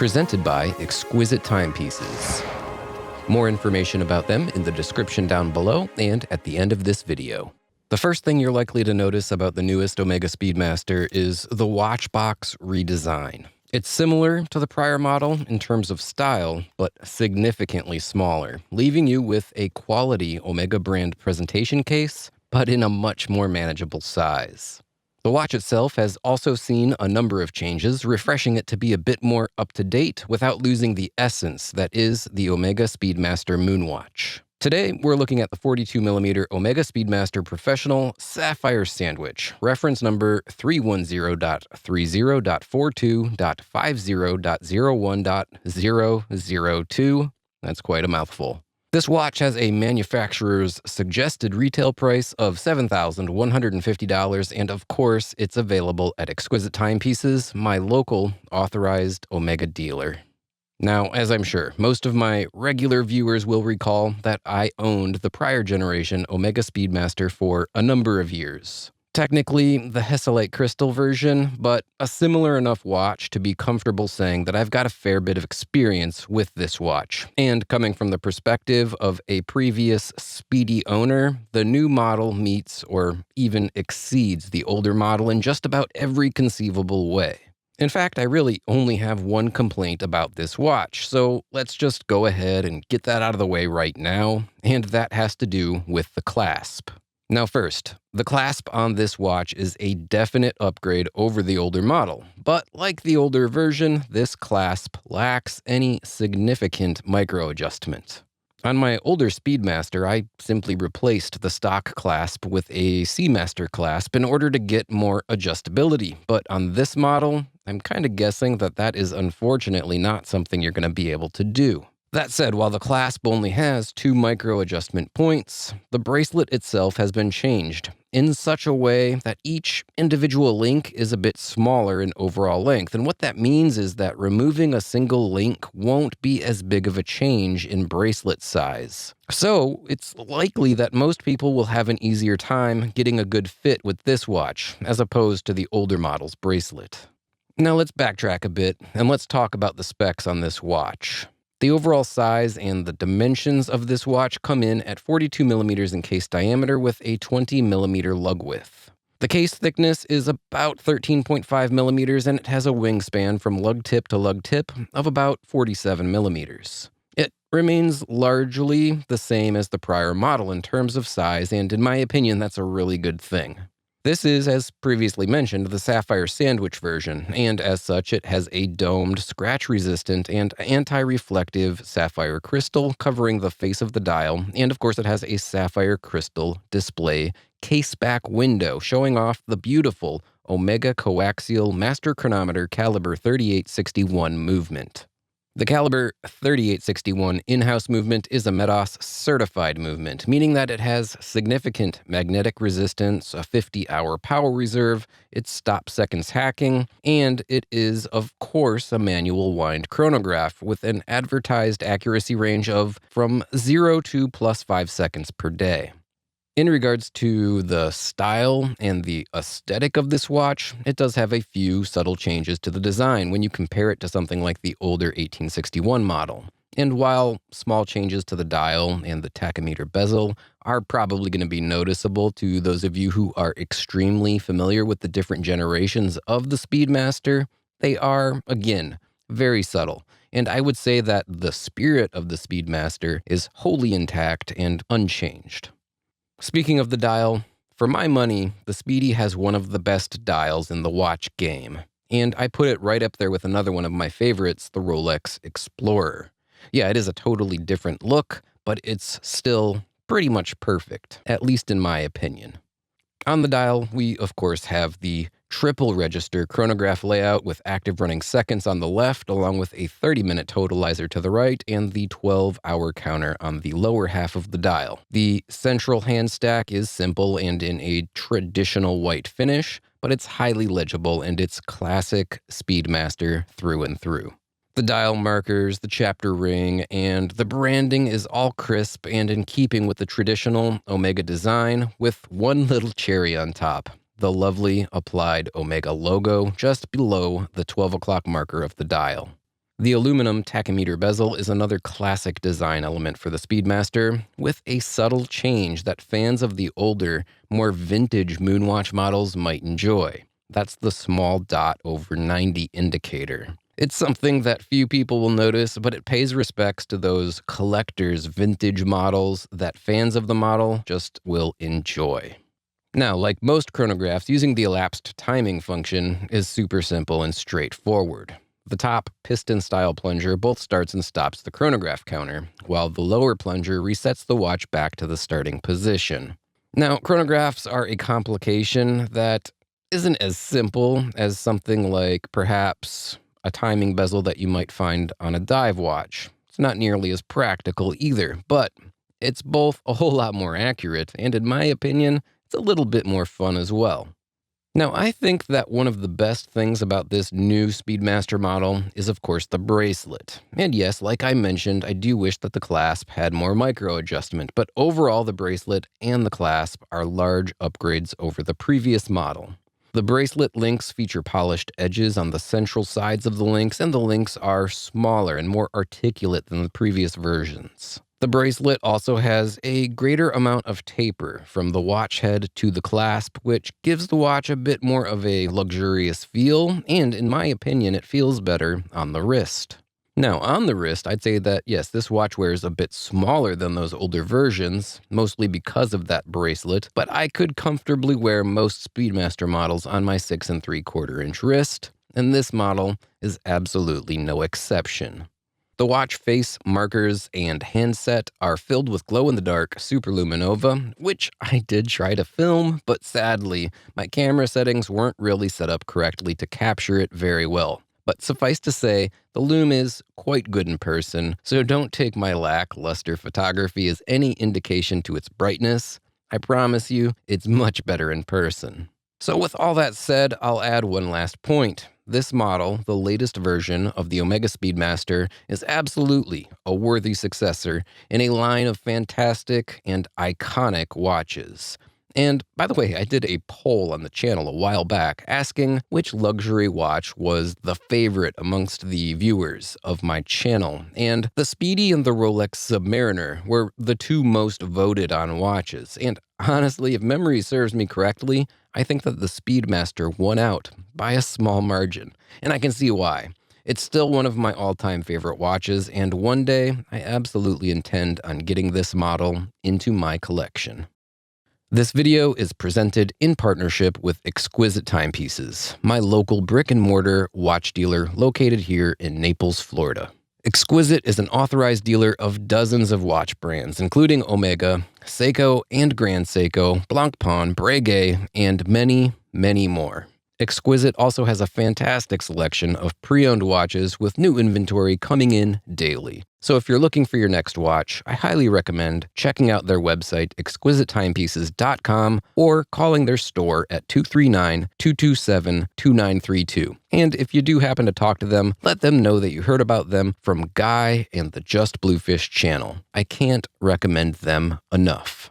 presented by Exquisite Timepieces. More information about them in the description down below and at the end of this video. The first thing you're likely to notice about the newest Omega Speedmaster is the watch box redesign. It's similar to the prior model in terms of style, but significantly smaller, leaving you with a quality Omega brand presentation case, but in a much more manageable size. The watch itself has also seen a number of changes, refreshing it to be a bit more up-to-date without losing the essence that is the Omega Speedmaster Moonwatch. Today, we're looking at the 42mm Omega Speedmaster Professional Sapphire Sandwich, reference number 310.30.42.50.01.002. That's quite a mouthful. This watch has a manufacturer's suggested retail price of $7,150, and of course, it's available at Exquisite Timepieces, my local authorized Omega dealer. Now, as I'm sure most of my regular viewers will recall, that I owned the prior generation Omega Speedmaster for a number of years. Technically, the Hesalite crystal version, but a similar enough watch to be comfortable saying that I've got a fair bit of experience with this watch. And coming from the perspective of a previous speedy owner, the new model meets or even exceeds the older model in just about every conceivable way. In fact, I really only have one complaint about this watch, so let's just go ahead and get that out of the way right now, and that has to do with the clasp. Now first, the clasp on this watch is a definite upgrade over the older model, but like the older version, this clasp lacks any significant micro-adjustment. On my older Speedmaster, I simply replaced the stock clasp with a Seamaster clasp in order to get more adjustability, but on this model, I'm kind of guessing that that is unfortunately not something you're going to be able to do. That said, while the clasp only has 2 micro-adjustment points, the bracelet itself has been changed in such a way that each individual link is a bit smaller in overall length. And what that means is that removing a single link won't be as big of a change in bracelet size. So it's likely that most people will have an easier time getting a good fit with this watch, as opposed to the older model's bracelet. Now let's backtrack a bit, and let's talk about the specs on this watch. The overall size and the dimensions of this watch come in at 42mm in case diameter with a 20mm lug width. The case thickness is about 13.5mm, and it has a wingspan from lug tip to lug tip of about 47mm. It remains largely the same as the prior model in terms of size, and in my opinion, that's a really good thing. This is, as previously mentioned, the Sapphire Sandwich version, and as such, it has a domed, scratch-resistant, and anti-reflective sapphire crystal covering the face of the dial, and of course it has a sapphire crystal display case-back window showing off the beautiful Omega coaxial master chronometer calibre 3861 movement. The calibre 3861 in-house movement is a MEDOS certified movement, meaning that it has significant magnetic resistance, a 50-hour power reserve, it stops seconds hacking, and it is, of course, a manual wind chronograph with an advertised accuracy range of from 0 to plus 5 seconds per day. In regards to the style and the aesthetic of this watch, it does have a few subtle changes to the design when you compare it to something like the older 1861 model. And while small changes to the dial and the tachometer bezel are probably going to be noticeable to those of you who are extremely familiar with the different generations of the Speedmaster, they are, again, very subtle. And I would say that the spirit of the Speedmaster is wholly intact and unchanged. Speaking of the dial, for my money, the Speedy has one of the best dials in the watch game. And I put it right up there with another one of my favorites, the Rolex Explorer. Yeah, it is a totally different look, but it's still pretty much perfect, at least in my opinion. On the dial, we of course have the triple register chronograph layout with active running seconds on the left, along with a 30-minute totalizer to the right, and the 12-hour counter on the lower half of the dial. The central hand stack is simple and in a traditional white finish, but it's highly legible and it's classic Speedmaster through and through. The dial markers, the chapter ring, and the branding is all crisp and in keeping with the traditional Omega design, with one little cherry on top. The lovely applied Omega logo just below the 12 o'clock marker of the dial. The aluminum tachymeter bezel is another classic design element for the Speedmaster, with a subtle change that fans of the older, more vintage Moonwatch models might enjoy. That's the small dot over 90 indicator. It's something that few people will notice, but it pays respects to those collector's vintage models that fans of the model just will enjoy. Now, like most chronographs, using the elapsed timing function is super simple and straightforward. The top piston-style plunger both starts and stops the chronograph counter, while the lower plunger resets the watch back to the starting position. Now, chronographs are a complication that isn't as simple as something like perhaps a timing bezel that you might find on a dive watch. It's not nearly as practical either, but it's both a whole lot more accurate, and in my opinion, it's a little bit more fun as well. Now, I think that one of the best things about this new Speedmaster model is, of course, the bracelet. And yes, like I mentioned, I do wish that the clasp had more micro adjustment, but overall, the bracelet and the clasp are large upgrades over the previous model. The bracelet links feature polished edges on the central sides of the links, and the links are smaller and more articulate than the previous versions. The bracelet also has a greater amount of taper from the watch head to the clasp, which gives the watch a bit more of a luxurious feel, and in my opinion, it feels better on the wrist. Now, on the wrist, I'd say that yes, this watch wears a bit smaller than those older versions, mostly because of that bracelet, but I could comfortably wear most Speedmaster models on my 6 3/4 inch wrist, and this model is absolutely no exception. The watch face, markers, and handset are filled with glow-in-the-dark superluminova, which I did try to film, but sadly, my camera settings weren't really set up correctly to capture it very well. But suffice to say, the lume is quite good in person, so don't take my lackluster photography as any indication to its brightness. I promise you, it's much better in person. So with all that said, I'll add one last point. This model, the latest version of the Omega Speedmaster, is absolutely a worthy successor in a line of fantastic and iconic watches. And by the way, I did a poll on the channel a while back asking which luxury watch was the favorite amongst the viewers of my channel. And the Speedy and the Rolex Submariner were the two most voted on watches. And honestly, if memory serves me correctly, I think that the Speedmaster won out by a small margin. And I can see why. It's still one of my all-time favorite watches, and one day I absolutely intend on getting this model into my collection. This video is presented in partnership with Exquisite Timepieces, my local brick-and-mortar watch dealer located here in Naples, Florida. Exquisite is an authorized dealer of dozens of watch brands, including Omega, Seiko and Grand Seiko, Blancpain, Breguet, and many, many more. Exquisite also has a fantastic selection of pre-owned watches with new inventory coming in daily. So if you're looking for your next watch, I highly recommend checking out their website, exquisitettimepieces.com, or calling their store at 239-227-2932. And if you do happen to talk to them, let them know that you heard about them from Guy and the Just Bluefish channel. I can't recommend them enough.